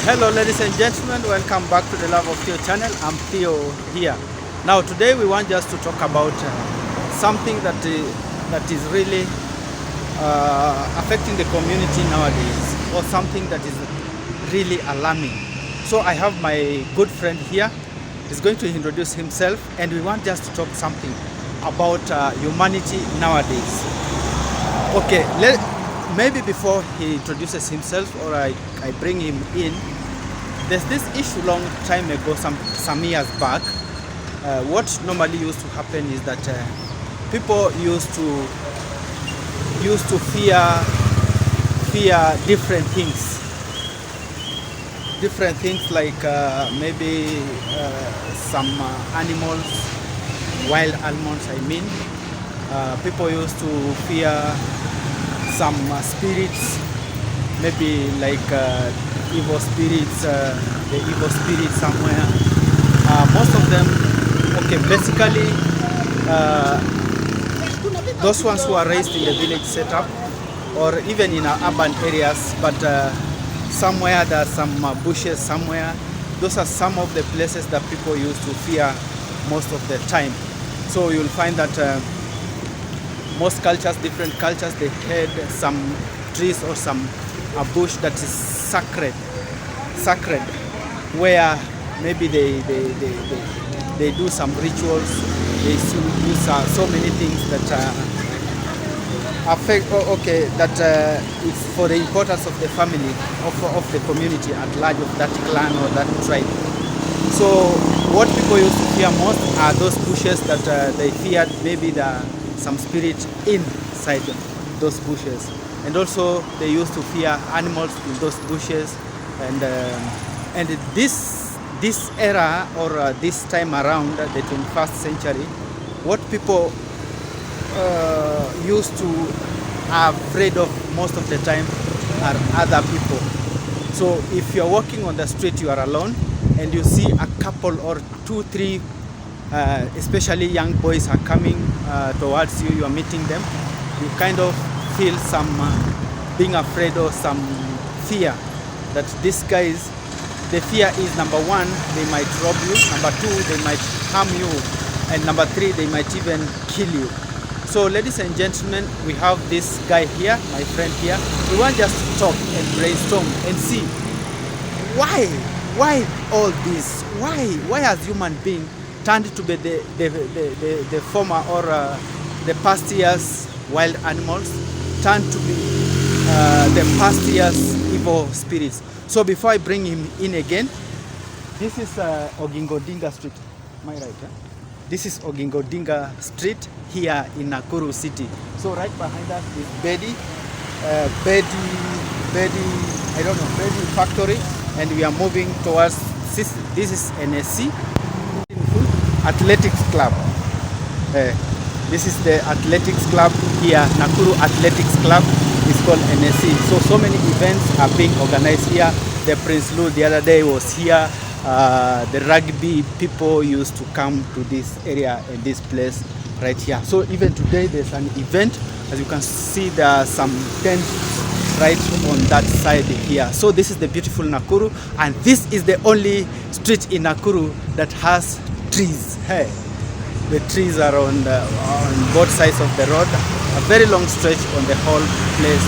Hello ladies and gentlemen, welcome back to the Love of Theo channel. I'm Theo here. Now today we want just to talk about something that is really affecting the community nowadays, or something that is really alarming. So I have my good friend here. He's going to introduce himself, and we want just to talk something about humanity nowadays. Okay, maybe before he introduces himself or I bring him in, there's this issue long time ago, some years back. What normally used to happen is that people used to fear different things like maybe some animals, wild animals I mean. People used to fear some spirits, maybe like evil spirits, the evil spirit somewhere. Most of them, okay, basically those ones who are raised in the village setup or even in urban areas, but somewhere there are some bushes somewhere. Those are some of the places that people used to fear most of the time. So you'll find that most cultures, different cultures, they had some trees or a bush that is sacred, where maybe they do some rituals. They do so many things that affect. Okay, that it's for the importance of the family, of the community at large, of that clan or that tribe. So what people used to fear most are those bushes that they feared maybe some spirit inside those bushes, and also they used to fear animals in those bushes. And this era or this time around the 21st century, what people used to are afraid of most of the time are other people. So if you're walking on the street, you are alone, and you see a couple or two, three, especially young boys are coming towards you, you are meeting them, you kind of feel some being afraid or some fear that these guys, the fear is number one, they might rob you, number two, they might harm you, and number three, they might even kill you. So ladies and gentlemen, we have this guy here, my friend here. We want just to talk and brainstorm and see why all this, why has human being turned to be the former or the past years wild animals, turned to be the past years evil spirits. So before I bring him in again, this is Ogingodinga Street. Am I right? Eh? This is Ogingodinga Street here in Nakuru City. So right behind us is Betty Factory, and we are moving towards this is NSC Athletics Club. This is the Athletics Club here, Nakuru Athletics Club is called NSC. So many events are being organized here. The Prince Lou the other day was here. The rugby people used to come to this area and this place right here. So even today there's an event. As you can see, there are some tents right on that side here. So this is the beautiful Nakuru, and this is the only street in Nakuru that has trees. Hey, the trees are on both sides of the road, a very long stretch on the whole place.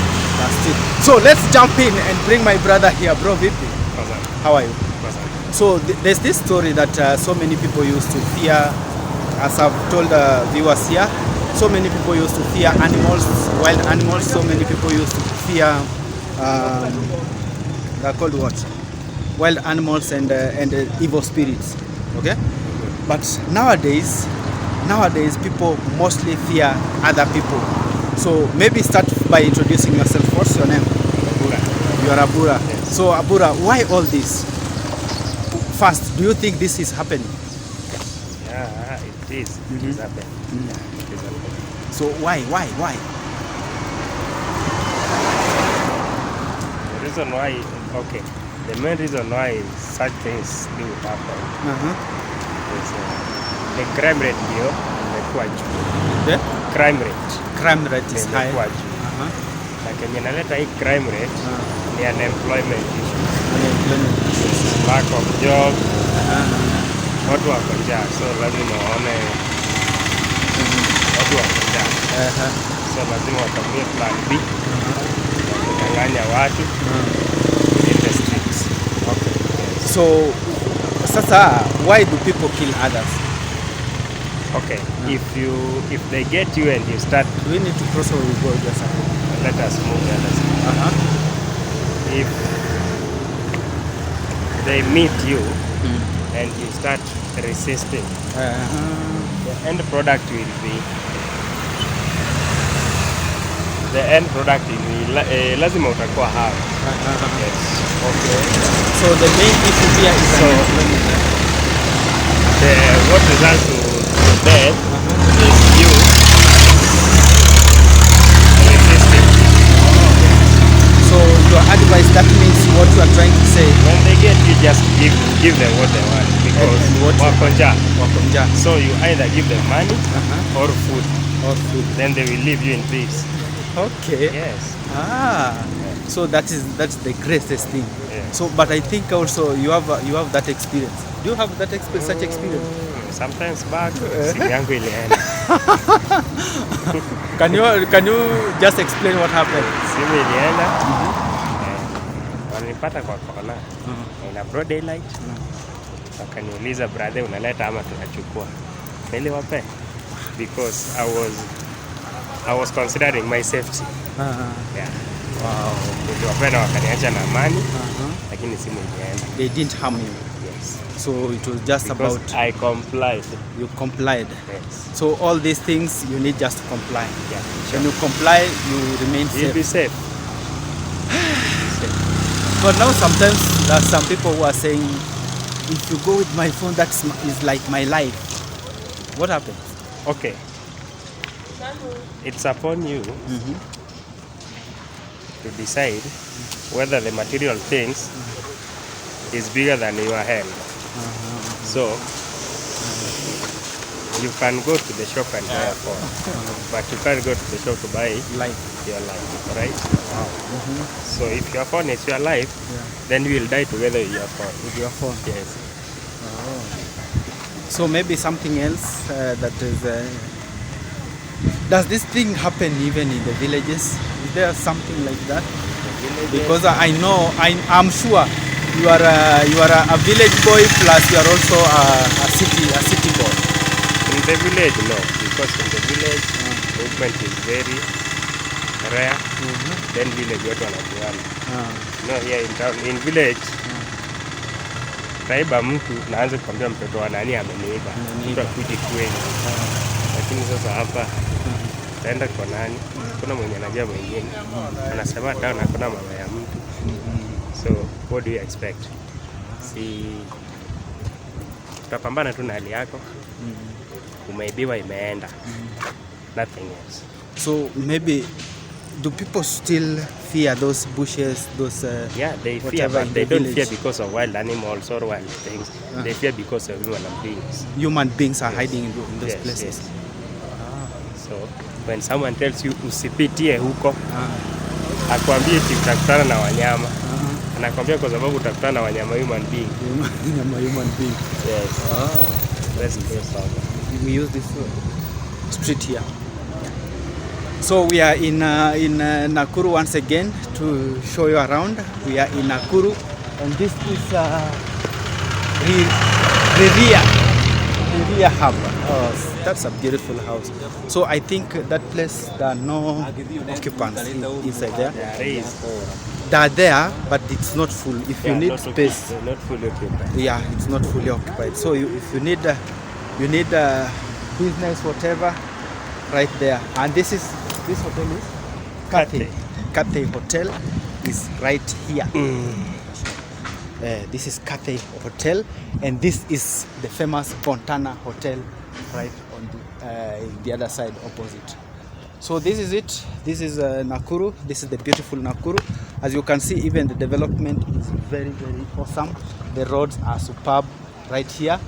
So let's jump in and bring my brother here. Bro, Vipi, how are you? So there's this story that so many people used to fear, as I've told viewers here. So many people used to fear animals, wild animals. So many people used to fear, they're called what? Wild animals and evil spirits. Okay? But nowadays people mostly fear other people. So maybe start by introducing yourself. What's your name? Abura. You are Abura. Yes. So Abura, why all this? First, do you think this is happening? Yeah, it is. It is happening. Mm. Yeah, it is happening. So why? The reason why, okay, the main reason why such things do happen is the crime rate here imekuwa juu. The Crime rate is high. Lakini inaleta hii crime rate ni unemployment issue. lack of job, watu wako njaa, so lazima waone watu wako njaa. So lazima watumie plan B, kudanganya watu in the streets. Okay. So sasa, why do people kill others? Okay, if they get you and you start, We need to cross or we go just a bit. let us move the other side. If they meet you and you start resisting, the end product will be lazima utakuwa hard. Yes. Okay. So the main issue here is what results to death is you resisting. So your advice, that means what you are trying to say. When they get you, just give them what they want, because wako njaa. So you either give them money or food. Then they will leave you in peace. Okay. Yes. So that's the greatest thing. Yes. So, but I think also you have that experience. Do you have that such experience? Sometimes back, simu yangu ilienda. Can you just explain what happened? Simu ilienda. Wanipata kwa kona. In broad daylight. Wakaniuliza, brother, unaleta ama tunachukua? Niliwape, because I was considering my safety. Yeah. Wow. Niliwapenda, wakaniacha na amani, lakini simu ilienda. They didn't harm you. Yes. So it was just because about I complied. You complied. Yes. So all these things you need just to comply. Yeah. When you comply, you remain safe. You'll be safe. But now sometimes there are some people who are saying, if you go with my phone, that is like my life. What happens? Okay. It's upon you to decide whether the material things is bigger than your hand. So you can go to the shop and buy a phone, but you can't go to the shop to buy your life, right? So if your phone is your life, then you will die together with your phone. With your phone? Yes. So maybe something else that is... does this thing happen even in the villages? Is there something like that? Because I know, I'm sure you are a village boy plus you are also a city boy. In the village, no, because in the village movement is very rare. Then village watu wanajuana. No, here in town, in village, taiba mtu naanza kuambia mtoto wa nani ameniiba. Mtu akuji kweli. Lakini sasa hapa taenda kwa nani? Kuna mwenye anajua mwingine. Anasema hata na kuna mama ya mtu. So what do you expect? Si utapambana tu na hali yako. Umeibiwa, imeenda. Nothing else. So maybe do people still fear those bushes, those yeah, they fear, but they don't fear because of wild animals or wild things. They fear because of human beings. Human beings are hiding in those places. Yes. So when someone tells you usipitie huko, akwambie utakutana na wanyama. Anakwambia kwa sababu utakutana na wanyama, human being. Human being. Yes. Let's go somewhere. We use this street here. So we are in Nakuru once again to show you around. We are in Nakuru, and this is Riria Harbor. Oh, that's a beautiful house. So I think that place there are no occupants inside there. There is. They are there, but it's not full. If you need space, not fully occupied. Yeah, it's not fully occupied. So if you need business, whatever, right there. And this hotel is Cathay Hotel is right here. This is Cathay Hotel, and this is the famous Fontana Hotel right on the other side opposite. So this is it. This is Nakuru. This is the beautiful Nakuru. As you can see, even the development is very, very awesome. The roads are superb right here.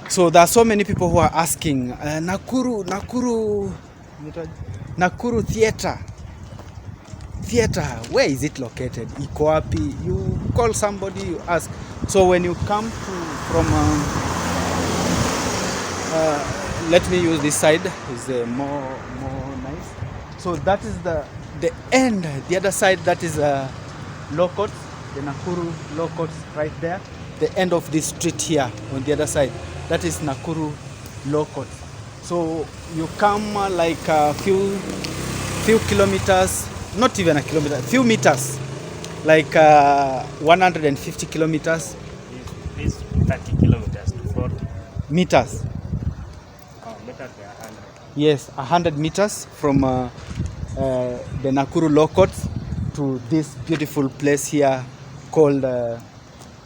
So there are so many people who are asking, Nakuru Theater, where is it located? Iko wapi? You call somebody, you ask. So when you come from let me use this side, is more nice. So that is the end. The other side, that is Low Courts, the Nakuru Low Courts right there. The end of this street here on the other side, that is Nakuru Low Courts. So you come like a few kilometers, not even a kilometer, few meters, like 150 kilometers. This 30 kilometers to 40 meters. Oh, meters are 100. Yes, 100 meters from the Nakuru Low Courts to this beautiful place here called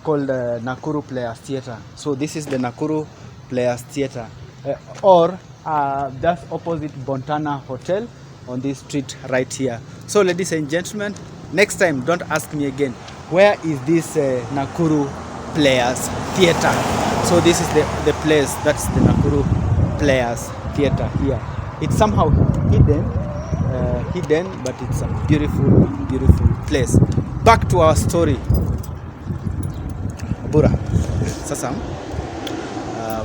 Nakuru Players Theatre. So this is the Nakuru Players Theatre, or just opposite Bontana Hotel on this street right here. So ladies and gentlemen, next time don't ask me again, where is this Nakuru Players Theatre? So this is the place, that's the Nakuru Players Theatre here. It's somehow hidden, but it's a beautiful place. Back to our story. Bura. Sasa,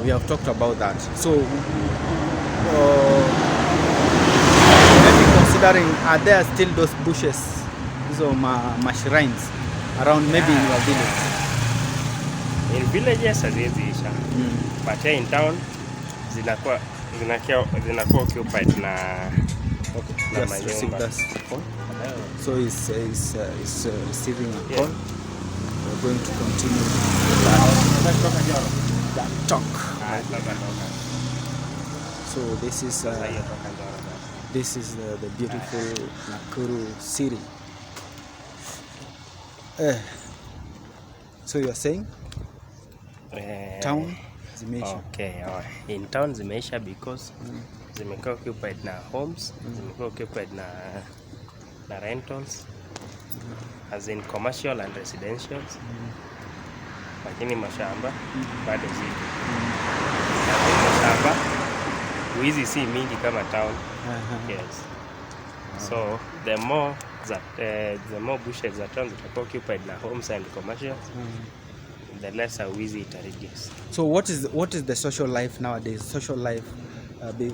we have talked about that. So maybe considering, are there still those bushes, those shrines around maybe in your village? In villages haziisha. But in town zinakuwa occupied na manyumba. So is receiving a call. We're going to continue that talk. So this is the beautiful Nakuru city. So you are saying town zimeisha? Okay, in town zimeisha because zimekuwa occupied na homes, zimekuwa occupied na rentals, as in commercial and residentials. Lakini mashamba bado ziko. Mashamba wizi si mingi kama town. Yes. So the more bushes that town that are occupied na homes and commercials, the lesser wizi it reduces. So what is the social life nowadays? Social life,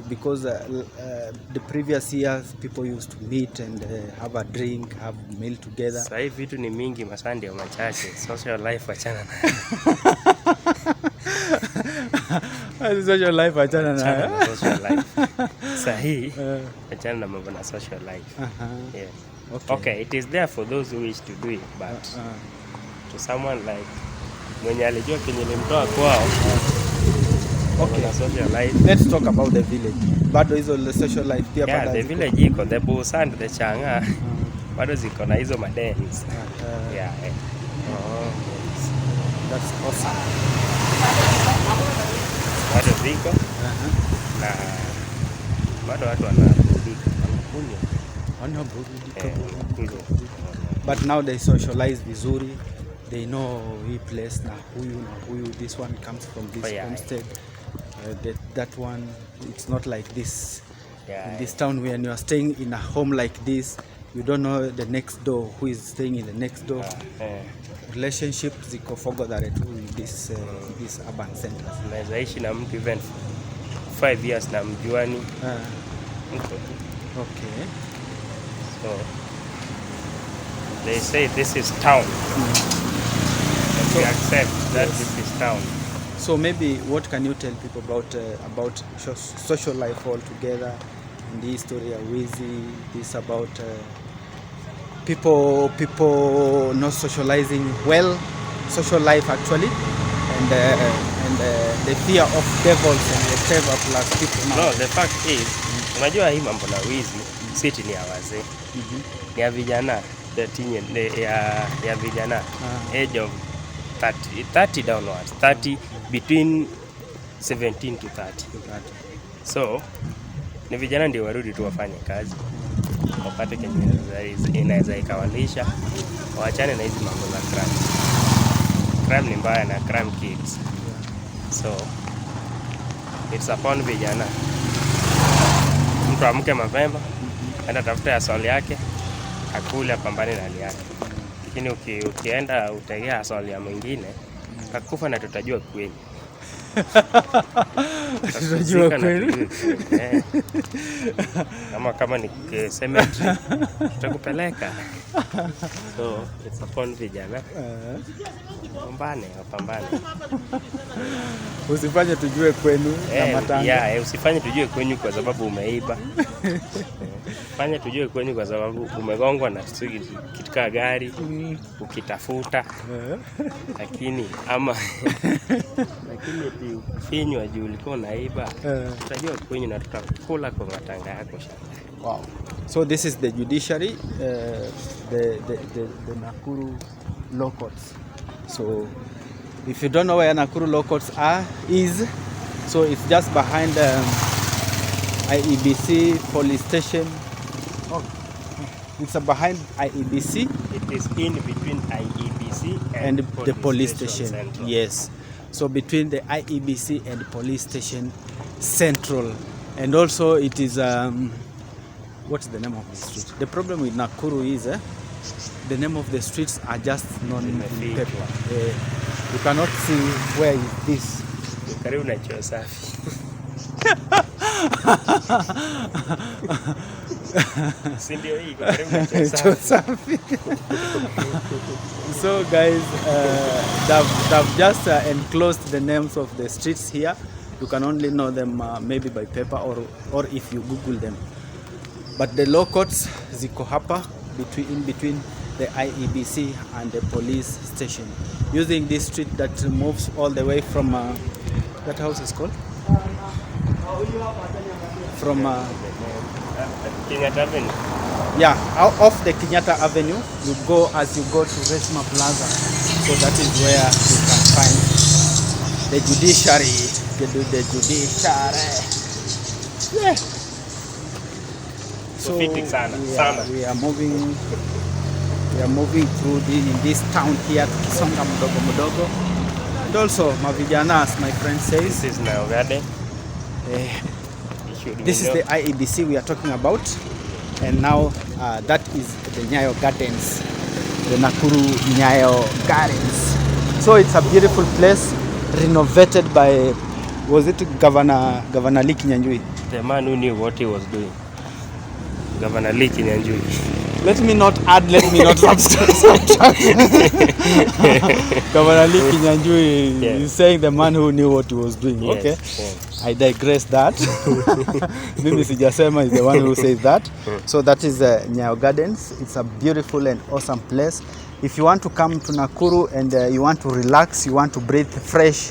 because the previous years people used to meet and have a drink, have meal together. Sasa hivi vitu ni mingi, masaa ndio machache. Social life achana na. Social life achana na. Social life. Sasa hii achana na mambo na social life. Yes. Okay, it is there for those who wish to do it, but to someone like mwenye alijua kenye limtoa kwao. Okay, social life. Let's talk about the village. Bado hizo social life pia bado. The village iko, the busa and the changa. Bado ziko na hizo madens. Yeah. Oh, yes. That's awesome. Bado ziko. Na bado watu wanaburudika. Wanaburudika. But now they socialize vizuri. They know hii place na huyu, this one comes from this homestead. That one, it's not like this. In this town, when you are staying in a home like this, you don't know the next door, who is staying in the next door. Relationship ziko forgotten in this urban centers. Unaweza ishi na mtu even 5 years na mjuani. Okay. So they say this is town. So we accept that this is town. So maybe what can you tell people about social life altogether, in the history of Wizi, this about people not socializing well, social life actually, and the fear of devils and whatever plus people now. No, the fact is, unajua hii mambo na wizi city ni ya wazee. Ni ya vijana, ya vijana age of 30 downwards, 30 between 17 to 30. So ni vijana ndio warudi tu wafanye kazi, wapate kenye inaweza ikawalisha, waachane na hizi mambo za crime. Crime ni mbaya na crime kids. So it's upon vijana, mtu amke mapema, enda tafuta asali yake, akule, apambane na hali yake. Lakini ukienda utegea asali ya mwingine, Takufa na tutajua kweli. Tutajua kweli. Kama ni cemetery tutakupeleka. So it's upon vijana. Wapambane. Usifanye tujue kwenu na matanga. Usifanye tujue kwenu kwa sababu umeiba. Fanya tujue kwenu kwa sababu umegongwa na kitika gari ukitafuta. Lakini ukifinywa juu ulikuwa unaiba, tutajua kwenu na tutakula kwa matanga yako shamba. Wow. So this is the judiciary, the Nakuru law courts. So if you don't know where Nakuru law courts is, so it's just behind IEBC police station. Oh, it's behind IEBC. It is in between IEBC and the police station. Central. Yes. So between the IEBC and the police station central, and also it is what's the name of the street? The problem with Nakuru is the name of the streets are just not in paper. You cannot see where is this. Karibu na choo safi. Sindio hii karibu na choo safi. So guys, they've just enclosed the names of the streets here. You can only know them maybe by paper or if you Google them. But the law courts ziko hapa in between the IEBC and the police station. Using this street that moves all the way from that house is called? From Kenyatta Avenue. Yeah, out of the Kenyatta Avenue, you go as you go to Resma Plaza. So that is where you can find the judiciary. The judiciary. Yeah. So we are moving through in this town here, Kisonga Mudogo. And also, Mavijanas, my friend says, this is Nyayo Garden. This is the IEBC we are talking about. And now that is the Nyayo Gardens, the Nakuru Nyayo Gardens. So it's a beautiful place, renovated by, was it Governor Lee Kinyanjui? The man who knew what he was doing. Governor Lee Kinyanjui. Let me not add, let me not subtract. Governor Lee Kinyanjui is saying the man who knew what he was doing. Yes, okay. yes. I digress that. Mimi Sijasema is the one who says that. So that is Nyayo Gardens. It's a beautiful and awesome place. If you want to come to Nakuru and you want to relax, you want to breathe fresh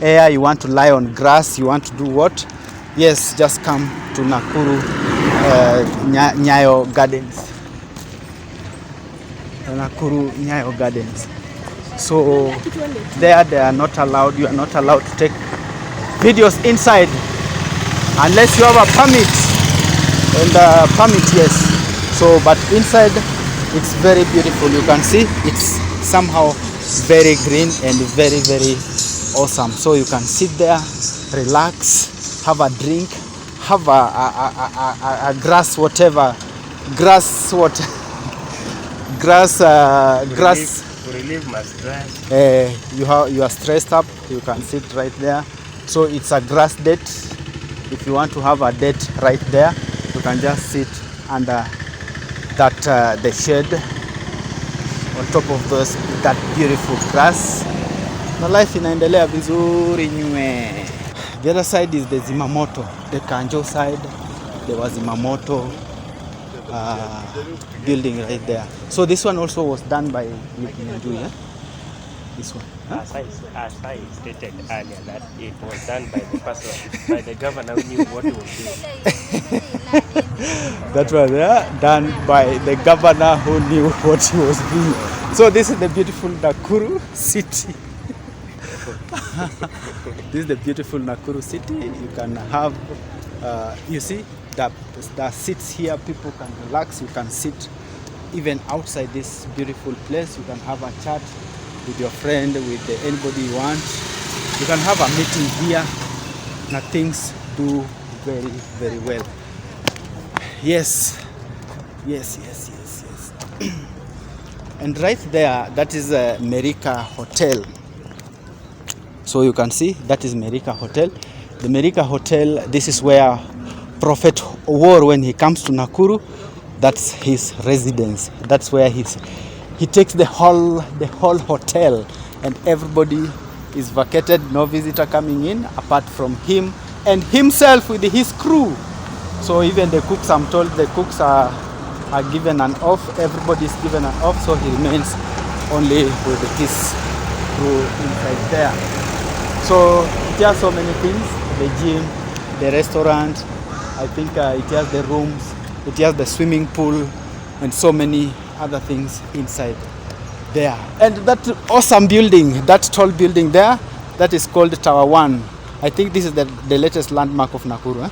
air, you want to lie on grass, you want to do what? Yes, just come to Nakuru Nyayo Gardens. Nakuru Nyayo Gardens. So there they are not allowed, you are not allowed to take videos inside unless you have a permit. And permit, yes. So but inside it's very beautiful. You can see it's somehow very green and very awesome. So you can sit there, relax, have a drink, have a grass, whatever grass, what grass relieve my stress. You are stressed up, you can sit right there. So it's a grass date. If you want to have a date right there, you can just sit under that the shade on top of that beautiful grass. Na life inaendelea vizuri nywe. The other side is the Zimamoto, the Kanjo side. There was Zimamoto building right there. So this one also was done by Kinyanjui, this one. As I stated earlier, that it was done by the person, by the governor who knew what he was doing. That was done by the governor who knew what he was doing. So this is the beautiful Nakuru city. This is the beautiful Nakuru city. You can have, you see, the seats here, people can relax, you can sit even outside this beautiful place. You can have a chat with your friend, with anybody you want. You can have a meeting here. Now things do very well. Yes. And right there, that is Merika Hotel. So you can see that is Merika Hotel. The Merika Hotel, this is where Prophet wore when he comes to Nakuru. That's his residence. That's where he takes the whole hotel, and everybody is vacated, no visitor coming in apart from him and himself with his crew. So even the cooks, I'm told the cooks are given an off. Everybody is given an off, so he remains only with his crew inside there. So it has so many things: the gym, the restaurant. I think it has the rooms, it has the swimming pool, and so many other things inside there. And that awesome building, that tall building there, that is called Tower 1. I think this is the latest landmark of Nakuru.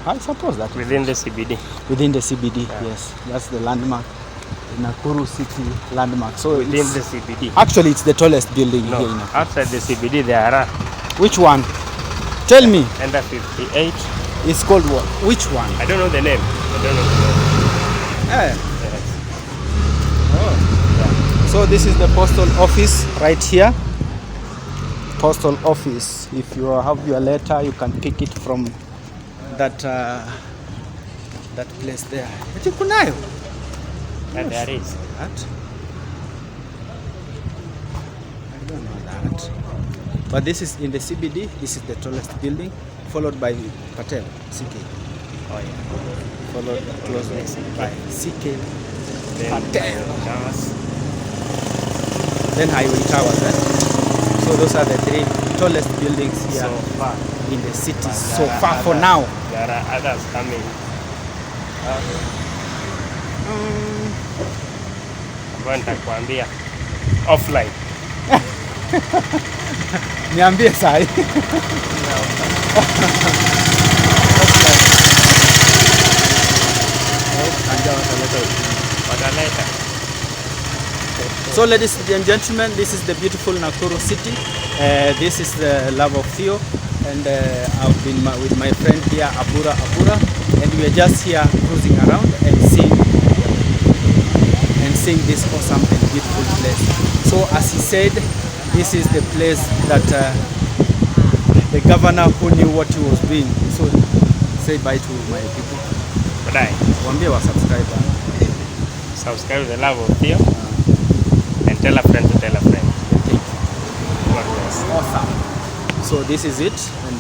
I suppose that within the CBD. Within the CBD, yeah. Yes, that's the landmark, the Nakuru city landmark. So within the CBD. Actually, it's the tallest building here in Nakuru. Outside the CBD there are. Which one? Tell me. Under 58. It's called what? Which one? I don't know the name. Yes. Oh. Yeah. So this is the postal office right here. Postal office. If you have your letter, you can pick it from that place there. I think kunayo. And there is. That? I don't know that. But this is in the CBD. This is the tallest building, followed by Patel, CK. Oh yeah. Followed closely by CK Patel. Then Highway Towers. So those are the three tallest buildings here so far in the city. So far for now. There are others coming. Nitakwambia offline. Niambie sahi. So ladies and gentlemen, this is the beautiful Nakuru city. This is the love of Theo, and I've been with my friend here, Abura, and we are just here cruising around and seeing this awesome and beautiful place. So as he said, this is the place that the governor who knew what he was doing. So say bye to my people. Bye. Wambie wa subscriber. Subscribe to the love of Theo. And tell a friend to tell a friend. Thank you. God bless. Awesome. So this is it, and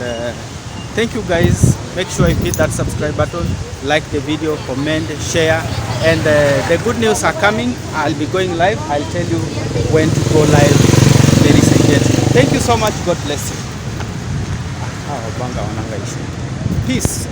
thank you guys. Make sure you hit that subscribe button, like the video, comment, share, and the good news are coming. I'll be going live. I'll tell you when to go live, ladies and gentlemen. Thank you so much. God bless you. Peace.